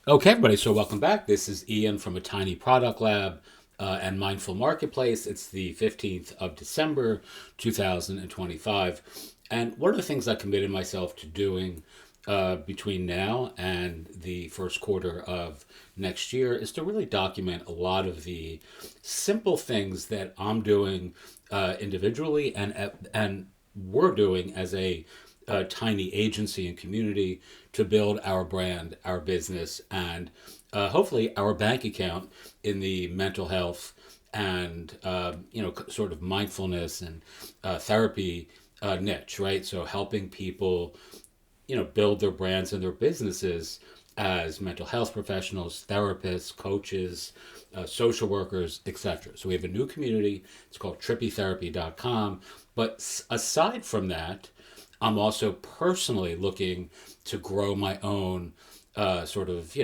Okay, everybody, so welcome back. This is Ian from A Tiny Product Lab and Mindful Marketplace. It's the 15th of December, 2025. And one of the things I committed myself to doing between now and the first quarter of next year is to really document a lot of the simple things that I'm doing individually and we're doing as a tiny agency and community to build our brand, our business, and hopefully our bank account in the mental health and sort of mindfulness and therapy niche, right? So helping people build their brands and their businesses as mental health professionals, therapists, coaches, social workers, etc. So we have a new community. It's called trippytherapy.com. But aside from that, I'm also personally looking to grow my own sort of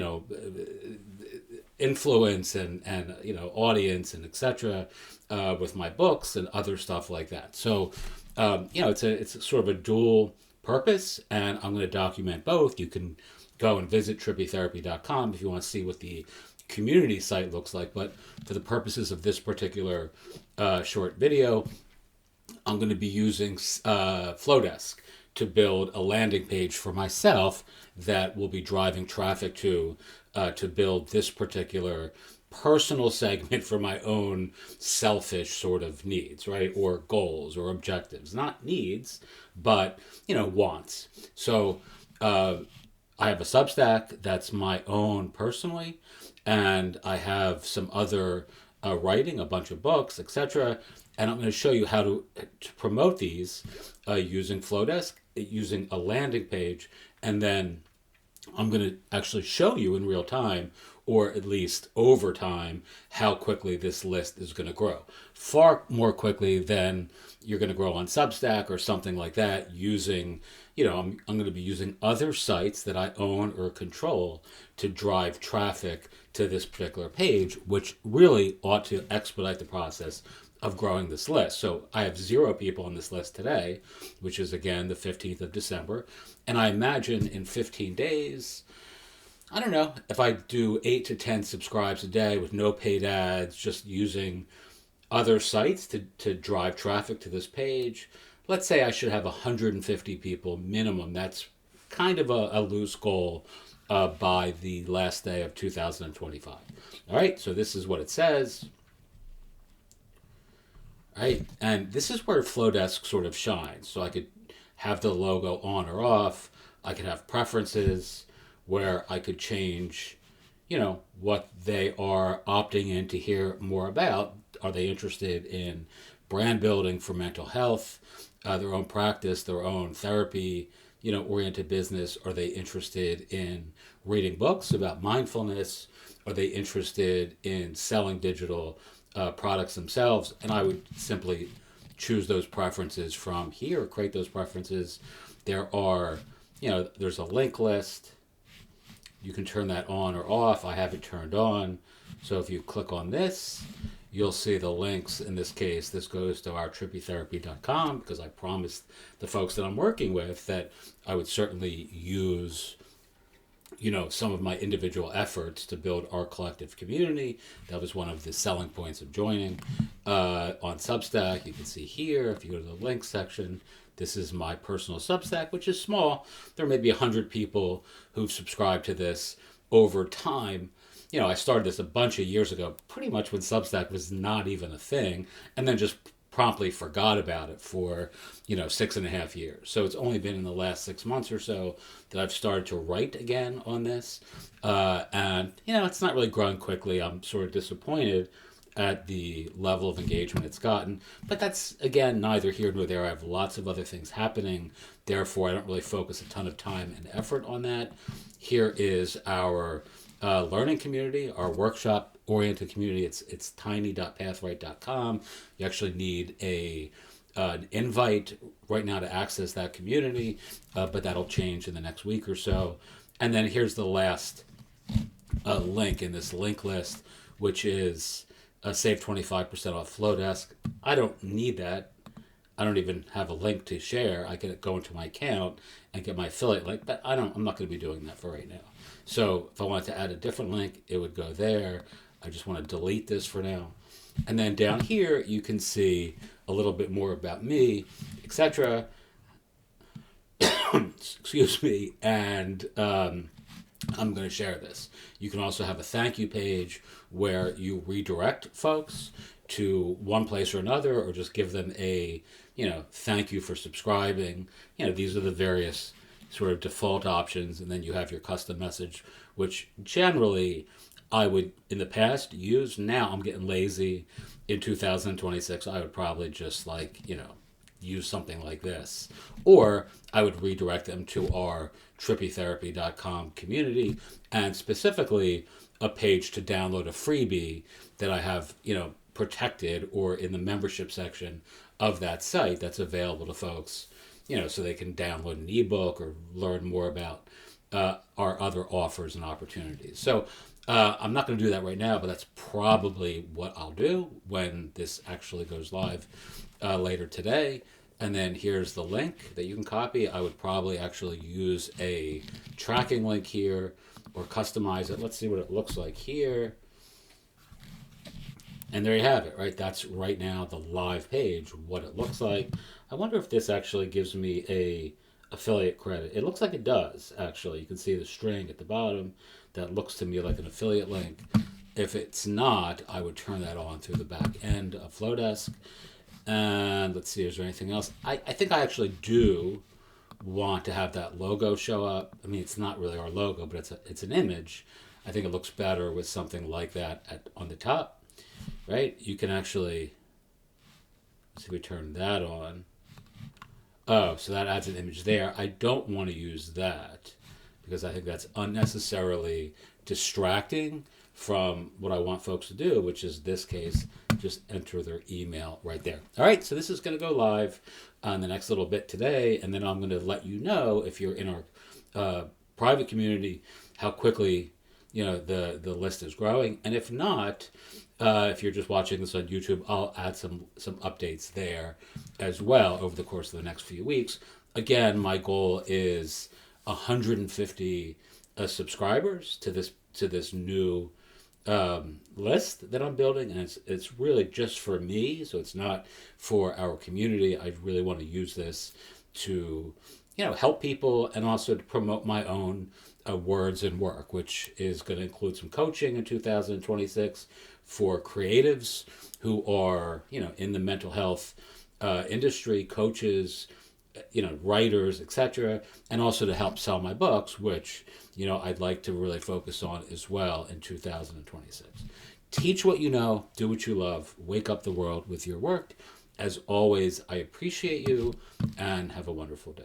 influence and audience and etc. With my books and other stuff like that. So it's sort of a dual purpose, and I'm going to document both. You can go and visit trippytherapy.com if you want to see what the community site looks like. But for the purposes of this particular short video, I'm going to be using Flodesk to build a landing page for myself that will be driving traffic to build this particular personal segment for my own selfish sort of needs, right? Or goals or objectives. Not needs, but, wants. So I have a Substack that's my own personally, and I have some other writing, a bunch of books, etc. And I'm going to show you how to promote these using Flodesk, using a landing page, and then I'm going to actually show you in real time, or at least over time, how quickly this list is going to grow. Far more quickly than you're going to grow on Substack or something like that using, I'm going to be using other sites that I own or control to drive traffic to this particular page, which really ought to expedite the process of growing this list. So I have 0 people on this list today, which is again the 15th of December. And I imagine in 15 days, I don't know, if I do 8 to 10 subscribes a day with no paid ads, just using other sites to drive traffic to this page, let's say I should have 150 people minimum. That's kind of a loose goal by the last day of 2025. All right, so this is what it says. Right, and this is where Flowdesk sort of shines. So I could have the logo on or off. I could have preferences where I could change, what they are opting in to hear more about. Are they interested in brand building for mental health, their own practice, their own therapy, oriented business? Are they interested in reading books about mindfulness? Are they interested in selling digital products themselves? And I would simply choose those preferences from here, create those preferences. There are, there's a link list. You can turn that on or off. I have it turned on. So if you click on this, you'll see the links. In this case, this goes to our trippytherapy.com because I promised the folks that I'm working with that I would certainly use some of my individual efforts to build our collective community. That was one of the selling points of joining on Substack. You can see here, if you go to the links section, this is my personal Substack, which is small. There may be 100 people who've subscribed to this over time. I started this a bunch of years ago, pretty much when Substack was not even a thing, and then just promptly forgot about it for 6.5 years. So it's only been in the last 6 months or so that I've started to write again on this, and it's not really growing quickly. I'm sort of disappointed at the level of engagement it's gotten, but that's again neither here nor there. I have lots of other things happening, therefore I don't really focus a ton of time and effort on that. Here is our learning community, our workshop oriented community. It's tiny.pathright.com. You actually need an invite right now to access that community, but that'll change in the next week or so. And then here's the last link in this link list, which is save 25% off Flodesk. I don't need that. I don't even have a link to share. I can go into my account and get my affiliate link, but I'm not going to be doing that for right now. So if I wanted to add a different link, it would go there. I just want to delete this for now. And then down here, you can see a little bit more about me, etc. Excuse me. And I'm going to share this. You can also have a thank you page where you redirect folks to one place or another, or just give them a, thank you for subscribing. These are the various sort of default options, and then you have your custom message, which generally I would in the past use. Now I'm getting lazy. In 2026, I would probably just use something like this, or I would redirect them to our trippytherapy.com community, and specifically a page to download a freebie that I have, protected, or in the membership section of that site that's available to folks, so they can download an ebook or learn more about our other offers and opportunities. So I'm not going to do that right now, but that's probably what I'll do when this actually goes live later today. And then here's the link that you can copy. I would probably actually use a tracking link here or customize it. Let's see what it looks like here. And there you have it, right? That's right now the live page, what it looks like. I wonder if this actually gives me a affiliate credit. It looks like it does, actually. You can see the string at the bottom. That looks to me like an affiliate link. If it's not, I would turn that on through the back end of Flodesk. And let's see, is there anything else? I think I actually do want to have that logo show up. I mean, it's not really our logo, but it's an image. I think it looks better with something like that on the top, right? You can actually, let's see if we turn that on. Oh, so that adds an image there. I don't want to use that because I think that's unnecessarily distracting from what I want folks to do, which is this case, just enter their email right there. All right, so this is going to go live on the next little bit today, and then I'm going to let you know if you're in our private community how quickly the list is growing, and if not, if you're just watching this on YouTube, I'll add some updates there as well over the course of the next few weeks. Again, my goal is 150 subscribers to this new list that I'm building, and it's really just for me, so it's not for our community. I really want to use this to help people, and also to promote my own words and work, which is going to include some coaching in 2026 for creatives who are in the mental health industry, coaches, writers, etc., and also to help sell my books, which I'd like to really focus on as well in 2026. Teach what you know, do what you love, wake up the world with your work. As always, I appreciate you, and have a wonderful day.